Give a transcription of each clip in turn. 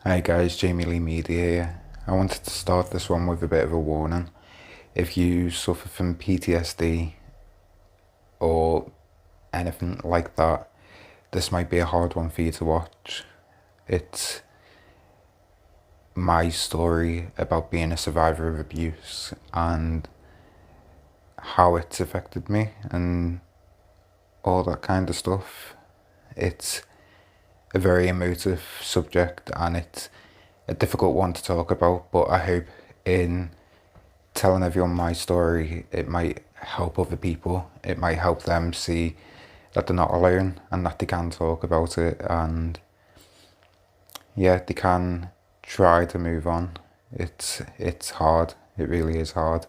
Hi guys, Jamie Lee Media here. I wanted to start this one with a bit of a warning. If you suffer from PTSD or anything like that, this might be a hard one for you to watch. It's my story about being a survivor of abuse and how it's affected me and all that kind of stuff. It's a very emotive subject and it's a difficult one to talk about, but I hope in telling everyone my story, it might help other people. It might help them see that they're not alone and that they can talk about it, and yeah, they can try to move on. It's hard. It really is hard.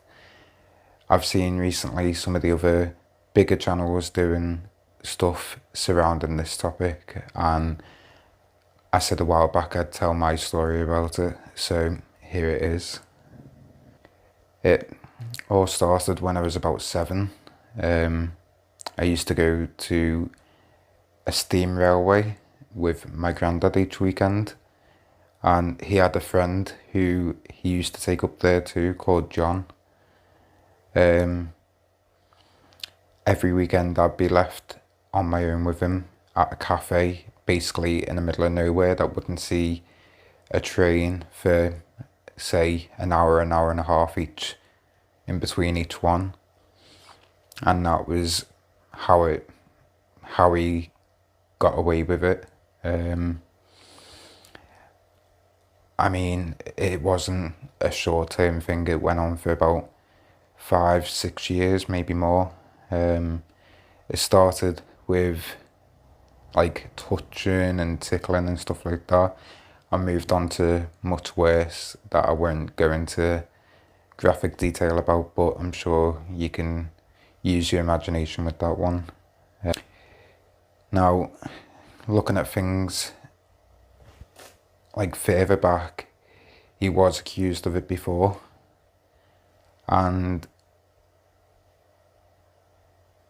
I've seen recently some of the other bigger channels doing stuff surrounding this topic, and I said a while back I'd tell my story about it, so here it is. It all started when I was about 7. I used to go to a steam railway with my granddad each weekend, and he had a friend who he used to take up there too, called John. Every weekend I'd be left on my own with him at a cafe, basically in the middle of nowhere, that wouldn't see a train for say an hour and a half each in between each one, and that was how he got away with it. I mean, it wasn't a short-term thing. It went on for about 5-6 years, maybe more. It started with like touching and tickling and stuff like that. I moved on to much worse that I won't go into graphic detail about, but I'm sure you can use your imagination with that one. Now, looking at things like further back, he was accused of it before, and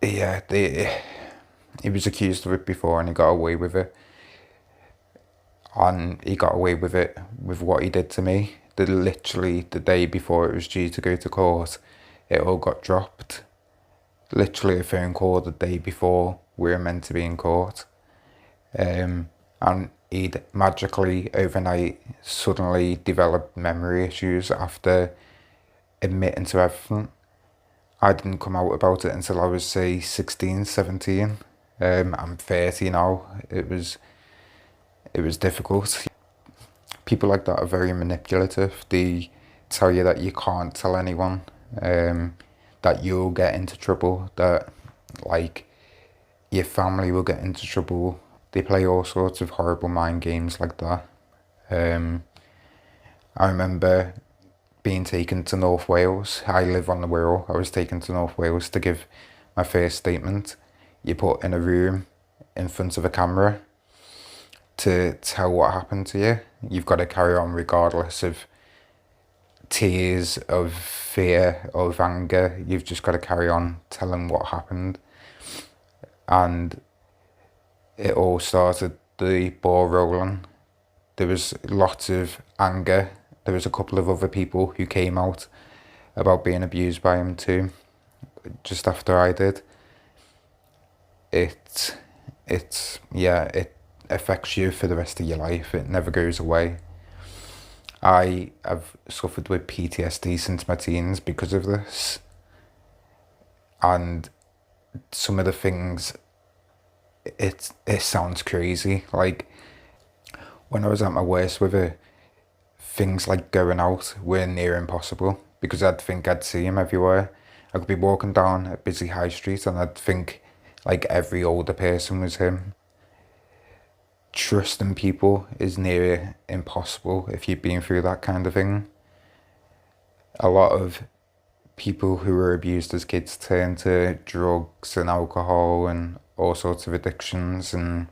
yeah, he was accused of it before and he got away with it. And he got away with it with what he did to me. Literally the day before it was due to go to court, it all got dropped. Literally a phone call the day before we were meant to be in court. And he'd magically overnight suddenly developed memory issues after admitting to everything. I didn't come out about it until I was, say, 16, 17. I'm 30 now. It was difficult. People like that are very manipulative. They tell you that you can't tell anyone, that you'll get into trouble, that like your family will get into trouble. They play all sorts of horrible mind games like that. I remember being taken to North Wales. I live on the Wirral. I was taken to North Wales to give my first statement. You're put in a room in front of a camera to tell what happened to you. You've got to carry on regardless of tears, of fear, of anger. You've just got to carry on telling what happened. And it all started the ball rolling. There was lots of anger. There was a couple of other people who came out about being abused by him too, just after I did. It affects you for the rest of your life. It never goes away. I have suffered with PTSD since my teens because of this. And some of the things, it sounds crazy. Like, when I was at my worst with it, things like going out were near impossible because I'd think I'd see him everywhere. I could be walking down a busy high street and I'd think like every older person was him. Trusting people is near impossible if you've been through that kind of thing. A lot of people who were abused as kids turn to drugs and alcohol and all sorts of addictions, and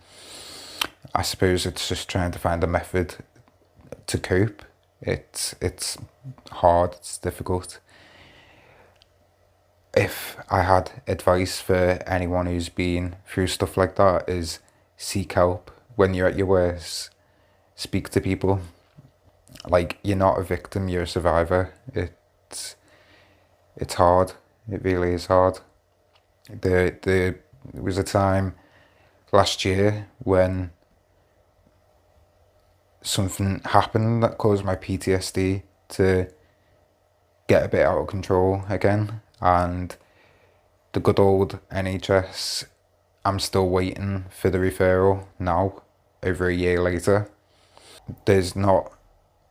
I suppose it's just trying to find a method to cope. It's hard, it's difficult. If I had advice for anyone who's been through stuff like that, is seek help. When you're at your worst, speak to people. Like, you're not a victim, you're a survivor. It's hard. It really is hard. There was a time last year when something happened that caused my PTSD to get a bit out of control again, and the good old NHS, I'm still waiting for the referral now, over a year later. There's not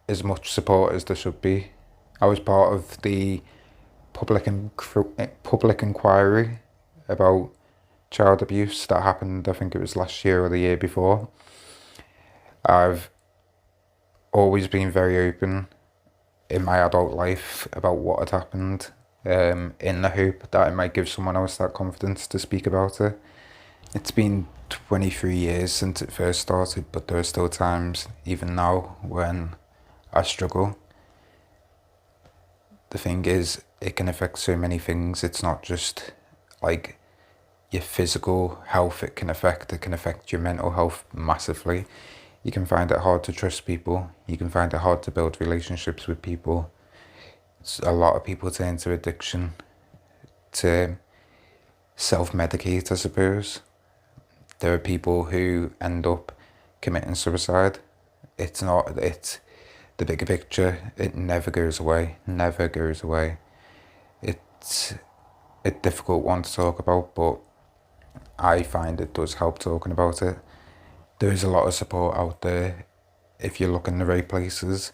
as much support as there should be. I was part of the public inquiry about child abuse that happened, I think it was last year or the year before. I've always been very open in my adult life about what had happened, in the hope that it might give someone else that confidence to speak about it. It's been 23 years since it first started, but there are still times, even now, when I struggle. The thing is, it can affect so many things. It's not just like your physical health it can affect your mental health massively. You can find it hard to trust people. You can find it hard to build relationships with people. A lot of people turn to addiction to self-medicate, I suppose. There are people who end up committing suicide. It's the bigger picture. It never goes away, never goes away. It's a difficult one to talk about, but I find it does help talking about it. There is a lot of support out there if you look in the right places,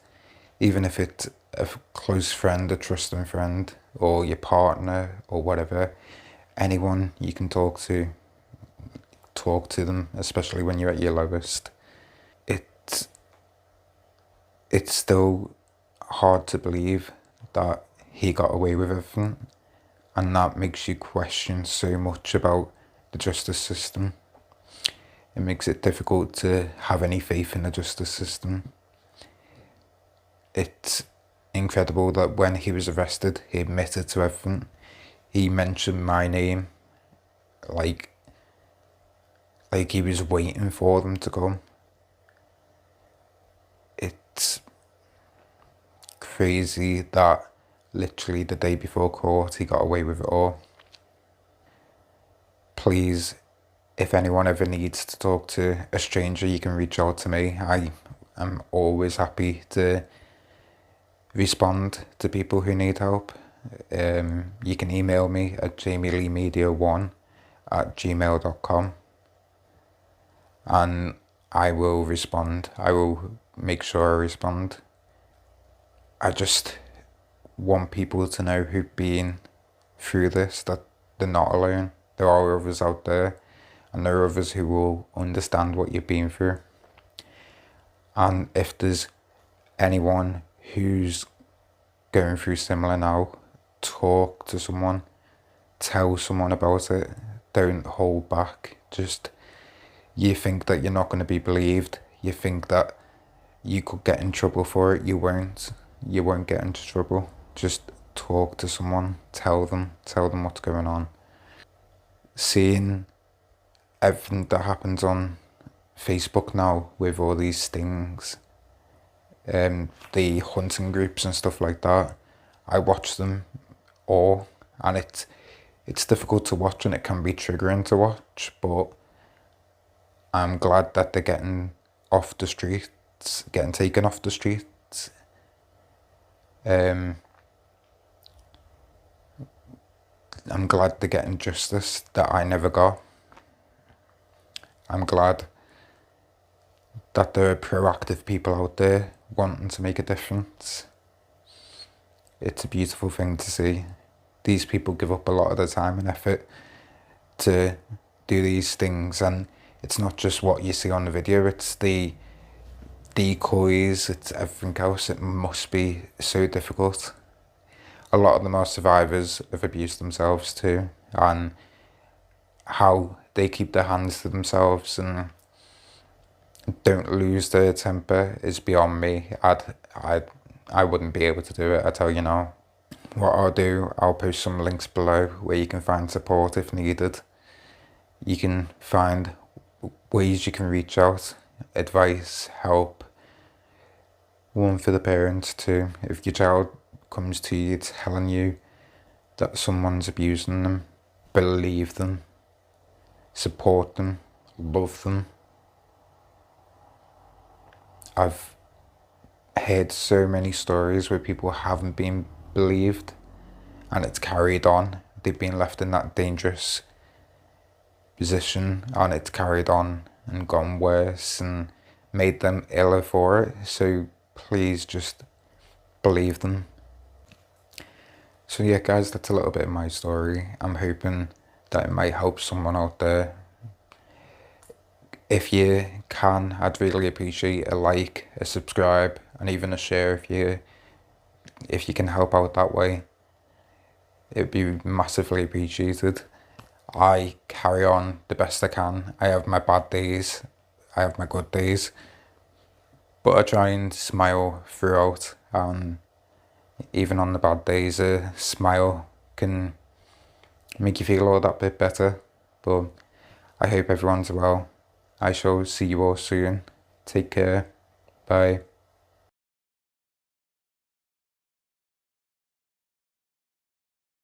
even if it's a close friend, a trusting friend, or your partner, or whatever. Anyone you can talk to them, especially when you're at your lowest. It's still hard to believe that he got away with everything, and that makes you question so much about the justice system. It makes it difficult to have any faith in the justice system. It's incredible that when he was arrested, he admitted to everything. He mentioned my name like he was waiting for them to come. It's crazy that literally the day before court he got away with it all. Please, if anyone ever needs to talk to a stranger, you can reach out to me. I am always happy to respond to people who need help. You can email me at jamieleemedia1@gmail.com, and I will respond. I will make sure I respond. I just want people to know who've been through this, that they're not alone. There are others out there, and there are others who will understand what you've been through. And if there's anyone who's going through similar now, talk to someone, tell someone about it. Don't hold back. You think that you're not going to be believed. You think that you could get in trouble for it. You won't. You won't get into trouble. Just talk to someone. Tell them what's going on. Seeing everything that happens on Facebook now with all these stings, the hunting groups and stuff like that, I watch them all, and it's difficult to watch and it can be triggering to watch, but I'm glad that they're getting off the streets, getting taken off the streets. I'm glad they're getting justice that I never got. I'm glad that there are proactive people out there wanting to make a difference. It's a beautiful thing to see. These people give up a lot of their time and effort to do these things, and it's not just what you see on the video, it's the decoys, it's everything else. It must be so difficult. A lot of them are survivors of abuse themselves too, and how they keep their hands to themselves and don't lose their temper is beyond me. I wouldn't be able to do it, I tell you now. What I'll do, I'll post some links below where you can find support if needed. You can find ways you can reach out, advice, help. one for the parents too. If your child comes to you telling you that someone's abusing them, believe them, support them, love them. I've heard so many stories where people haven't been believed and it's carried on. They've been left in that dangerous position and it's carried on and gone worse and made them iller for it. So please just believe them. So yeah guys, that's a little bit of my story. I'm hoping that it might help someone out there. If you can, I'd really appreciate a like, a subscribe, and even a share if you can help out that way. It'd be massively appreciated. I carry on the best I can. I have my bad days, I have my good days, but I try and smile throughout, and even on the bad days, a smile can make you feel all that bit better. But I hope everyone's well. I shall see you all soon. Take care. Bye.